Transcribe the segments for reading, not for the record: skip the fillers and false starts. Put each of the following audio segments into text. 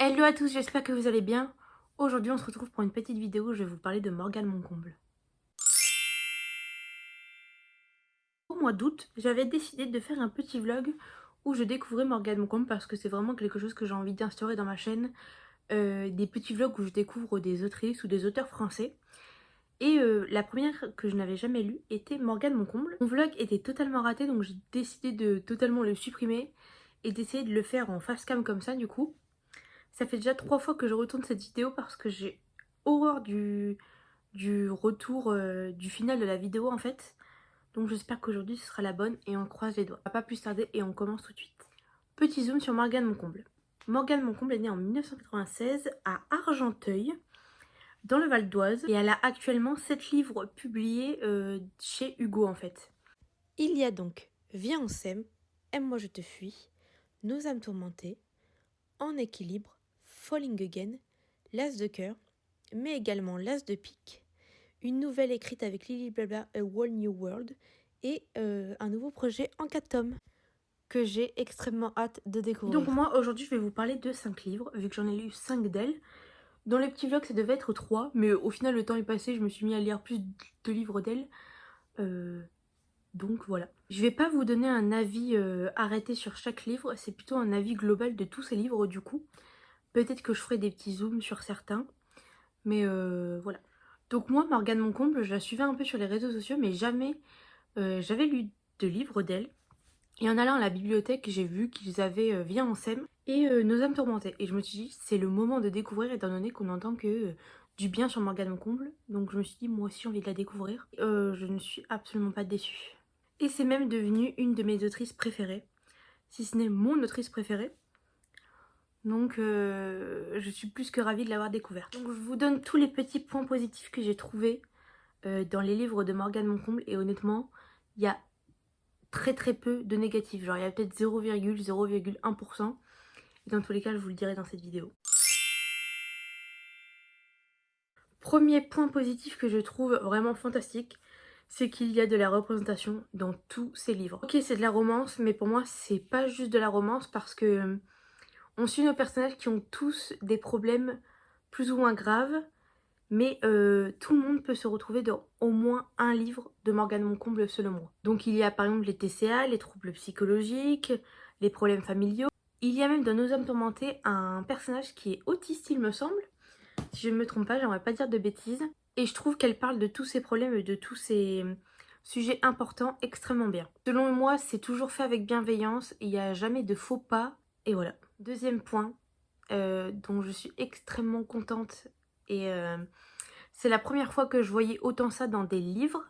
Hello à tous, j'espère que vous allez bien. Aujourd'hui on se retrouve pour une petite vidéo où je vais vous parler de Morgane Moncomble. Au mois d'août, j'avais décidé de faire un petit vlog où je découvrais Morgane Moncomble parce que c'est vraiment quelque chose que j'ai envie d'instaurer dans ma chaîne. Des petits vlogs où je découvre des autrices ou des auteurs français. Et la première que je n'avais jamais lue était Morgane Moncomble. Mon vlog était totalement raté, donc j'ai décidé de totalement le supprimer et d'essayer de le faire en face cam comme ça du coup. Ça fait déjà 3 fois que je retourne cette vidéo parce que j'ai horreur du retour du final de la vidéo en fait. Donc j'espère qu'aujourd'hui ce sera la bonne et on croise les doigts. On va pas plus tarder et on commence tout de suite. Petit zoom sur Morgane Moncomble. Morgane Moncomble est née en 1996 à Argenteuil, dans le Val d'Oise. Et elle a actuellement 7 livres publiés chez Hugo en fait. Il y a donc Viens on s'aime, Aime-moi je te fuis, Nos âmes tourmentées, En équilibre, Falling Again, L'As de cœur, mais également L'As de pique, une nouvelle écrite avec Lily Blabla, A Whole New World, et un nouveau projet en 4 tomes que j'ai extrêmement hâte de découvrir. Donc moi aujourd'hui je vais vous parler de 5 livres, vu que j'en ai lu 5 d'elles. Dans les petits vlogs ça devait être 3, mais au final le temps est passé, je me suis mis à lire plus de livres d'elles. Donc voilà. Je vais pas vous donner un avis arrêté sur chaque livre, c'est plutôt un avis global de tous ces livres du coup. Peut-être que je ferai des petits zooms sur certains, mais voilà. Donc moi, Morgane Moncomble, je la suivais un peu sur les réseaux sociaux, mais jamais j'avais lu de livres d'elle. Et en allant à la bibliothèque, j'ai vu qu'ils avaient Viens on s'aime et Nos âmes tourmentées. Et je me suis dit, c'est le moment de découvrir, étant donné qu'on entend que du bien sur Morgane Moncomble. Donc je me suis dit, moi aussi j'ai envie de la découvrir. Je ne suis absolument pas déçue. Et c'est même devenu une de mes autrices préférées, si ce n'est mon autrice préférée. Donc je suis plus que ravie de l'avoir découverte. Donc je vous donne tous les petits points positifs que j'ai trouvés dans les livres de Morgane Moncomble. Et honnêtement, il y a très peu de négatifs. Genre il y a peut-être 0,1%. Et dans tous les cas, je vous le dirai dans cette vidéo. Premier point positif que je trouve vraiment fantastique, c'est qu'il y a de la représentation dans tous ces livres. Ok, c'est de la romance, mais pour moi, c'est pas juste de la romance parce que on suit nos personnages qui ont tous des problèmes plus ou moins graves, mais tout le monde peut se retrouver dans au moins un livre de Morgane Moncomble selon moi. Donc il y a par exemple les TCA, les troubles psychologiques, les problèmes familiaux. Il y a même dans Nos âmes tourmentées un personnage qui est autiste il me semble. Si je ne me trompe pas, j'aimerais pas dire de bêtises. Et je trouve qu'elle parle de tous ces problèmes et de tous ces sujets importants extrêmement bien. Selon moi, c'est toujours fait avec bienveillance, il n'y a jamais de faux pas, et voilà. Deuxième point, dont je suis extrêmement contente, et c'est la première fois que je voyais autant ça dans des livres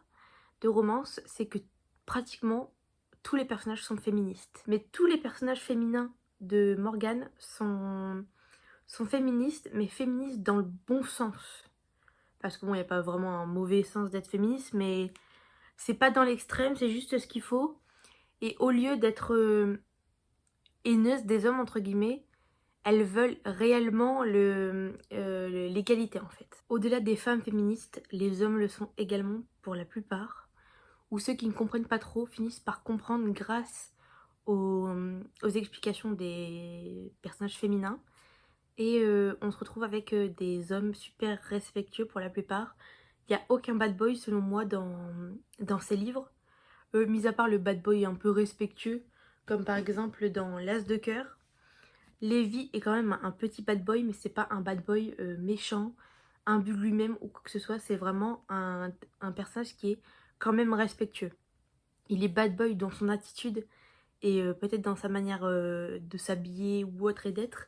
de romance, c'est que pratiquement tous les personnages sont féministes. Mais tous les personnages féminins de Morgane sont féministes, mais féministes dans le bon sens. Parce que bon, il n'y a pas vraiment un mauvais sens d'être féministe, mais c'est pas dans l'extrême, c'est juste ce qu'il faut. Et au lieu d'être haineuses des hommes, entre guillemets, elles veulent réellement l'égalité en fait. Au-delà des femmes féministes, les hommes le sont également pour la plupart. Ou ceux qui ne comprennent pas trop finissent par comprendre grâce aux explications des personnages féminins. Et on se retrouve avec des hommes super respectueux pour la plupart. Il n'y a aucun bad boy selon moi dans ces livres. Mis à part le bad boy un peu respectueux, comme par exemple dans L'As de cœur. Lévi est quand même un petit bad boy, mais c'est pas un bad boy méchant, imbu de lui-même ou quoi que ce soit. C'est vraiment un personnage qui est quand même respectueux. Il est bad boy dans son attitude et peut-être dans sa manière de s'habiller ou autre et d'être,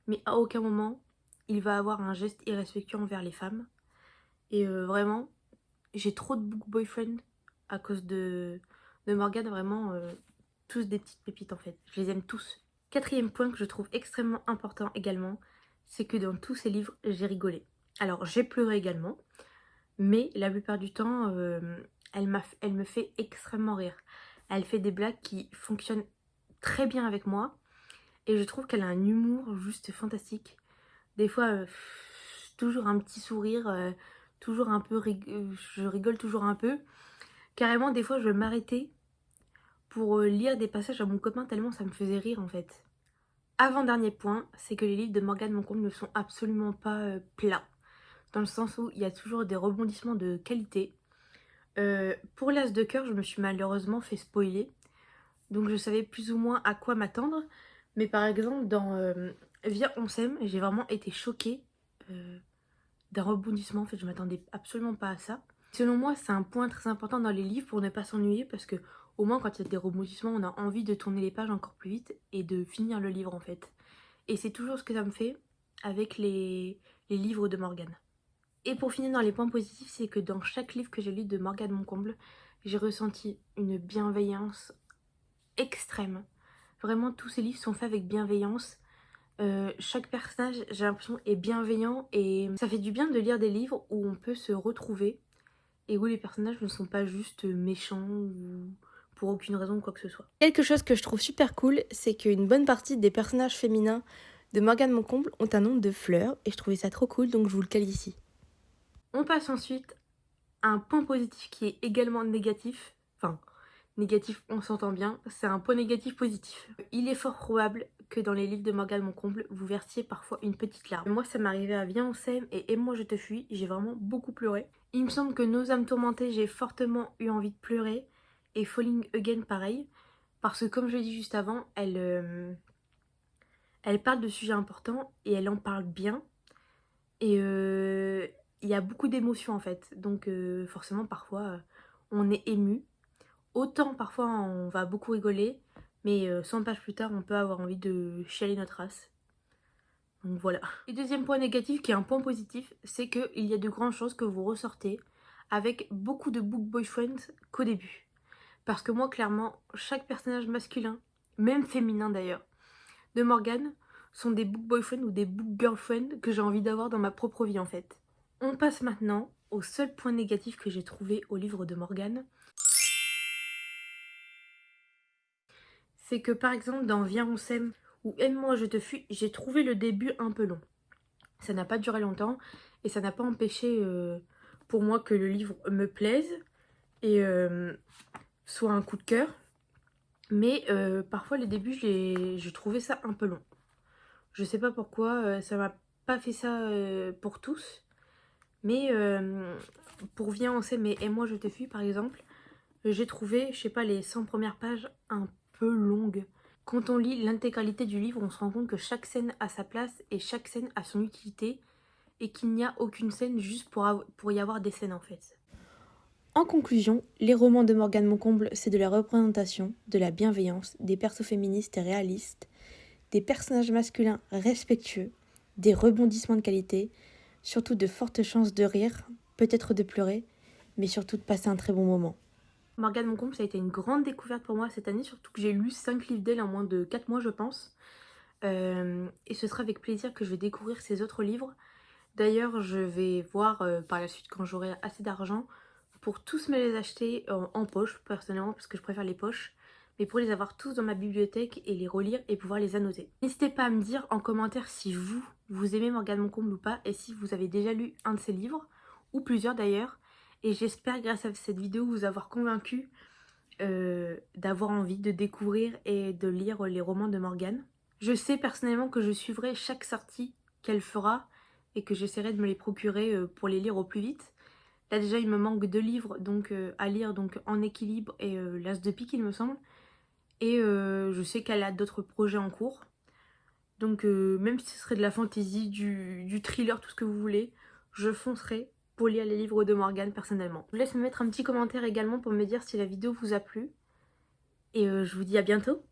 mais à aucun moment il va avoir un geste irrespectueux envers les femmes. Et vraiment, j'ai trop de book boyfriend à cause de Morgane, vraiment tous des petites pépites en fait. Je les aime tous. Quatrième point que je trouve extrêmement important également, c'est que dans tous ces livres, j'ai rigolé. Alors j'ai pleuré également, mais la plupart du temps, elle me fait extrêmement rire. Elle fait des blagues qui fonctionnent très bien avec moi. Et je trouve qu'elle a un humour juste fantastique. Des fois, toujours un petit sourire, toujours un peu... je rigole toujours un peu. Carrément, des fois, je vais m'arrêter pour lire des passages à mon copain tellement ça me faisait rire en fait. Avant-dernier point, c'est que les livres de Morgane Moncomble ne sont absolument pas plats, dans le sens où il y a toujours des rebondissements de qualité. Pour l'As de cœur, je me suis malheureusement fait spoiler, donc je savais plus ou moins à quoi m'attendre. Mais par exemple, dans Viens, on s'aime, j'ai vraiment été choquée d'un rebondissement. En fait, je m'attendais absolument pas à ça. Selon moi, c'est un point très important dans les livres pour ne pas s'ennuyer, parce que au moins quand il y a des rebondissements, on a envie de tourner les pages encore plus vite et de finir le livre en fait. Et c'est toujours ce que ça me fait avec les livres de Morgane. Et pour finir dans les points positifs, c'est que dans chaque livre que j'ai lu de Morgane Moncomble, j'ai ressenti une bienveillance extrême. Vraiment, tous ces livres sont faits avec bienveillance. Chaque personnage, j'ai l'impression, est bienveillant et ça fait du bien de lire des livres où on peut se retrouver et où les personnages ne sont pas juste méchants ou pour aucune raison ou quoi que ce soit. Quelque chose que je trouve super cool, c'est qu'une bonne partie des personnages féminins de Morgane Moncomble ont un nom de fleurs et je trouvais ça trop cool, donc je vous le cale ici. On passe ensuite à un point positif qui est également négatif. Enfin, négatif, on s'entend bien, c'est un point négatif positif. Il est fort probable que dans les livres de Morgane Moncomble, vous versiez parfois une petite larme. Moi, ça m'arrivait à Viens on s'aime et Aime-moi je te fuis, j'ai vraiment beaucoup pleuré. Il me semble que Nos âmes tourmentées, j'ai fortement eu envie de pleurer. Et Falling Again, pareil. Parce que comme je l'ai dit juste avant, elle parle de sujets importants et elle en parle bien. Et il y a beaucoup d'émotions en fait. Donc forcément, parfois, on est ému. Autant parfois on va beaucoup rigoler, mais 100 pages plus tard on peut avoir envie de chialer notre race. Donc voilà. Et deuxième point négatif qui est un point positif, c'est qu'il y a de grandes chances que vous ressortez avec beaucoup de book boyfriends qu'au début. Parce que moi clairement, chaque personnage masculin, même féminin d'ailleurs, de Morgane, sont des book boyfriends ou des book girlfriends que j'ai envie d'avoir dans ma propre vie en fait. On passe maintenant au seul point négatif que j'ai trouvé au livre de Morgane. C'est que par exemple dans Viens on s'aime ou Aime-moi je te fuis, j'ai trouvé le début un peu long. Ça n'a pas duré longtemps et ça n'a pas empêché pour moi que le livre me plaise et soit un coup de cœur. Mais parfois les débuts, j'ai trouvé ça un peu long. Je sais pas pourquoi, ça m'a pas fait ça pour tous. Mais pour Viens on s'aime et Aime-moi je te fuis par exemple, j'ai trouvé, je sais pas, les 100 premières pages un peu longues. Quand on lit l'intégralité du livre, on se rend compte que chaque scène a sa place et chaque scène a son utilité et qu'il n'y a aucune scène juste pour y avoir des scènes en fait. En conclusion, les romans de Morgane Moncomble, c'est de la représentation, de la bienveillance, des persos féministes et réalistes, des personnages masculins respectueux, des rebondissements de qualité, surtout de fortes chances de rire, peut-être de pleurer, mais surtout de passer un très bon moment. Morgane Moncomble, ça a été une grande découverte pour moi cette année, surtout que j'ai lu 5 livres d'elle en moins de 4 mois je pense. Et ce sera avec plaisir que je vais découvrir ses autres livres. D'ailleurs, je vais voir par la suite quand j'aurai assez d'argent pour tous me les acheter en poche, personnellement, parce que je préfère les poches. Mais pour les avoir tous dans ma bibliothèque et les relire et pouvoir les annoter. N'hésitez pas à me dire en commentaire si vous aimez Morgane Moncomble ou pas et si vous avez déjà lu un de ses livres, ou plusieurs d'ailleurs. Et j'espère grâce à cette vidéo vous avoir convaincu d'avoir envie de découvrir et de lire les romans de Morgane. Je sais personnellement que je suivrai chaque sortie qu'elle fera et que j'essaierai de me les procurer pour les lire au plus vite. Là déjà il me manque 2 livres donc, à lire, donc En équilibre et L'As de pique il me semble. Et je sais qu'elle a d'autres projets en cours. Donc même si ce serait de la fantasy, du thriller, tout ce que vous voulez, je foncerai pour lire les livres de Morgane personnellement. Je vous laisse me mettre un petit commentaire également pour me dire si la vidéo vous a plu. Et je vous dis à bientôt.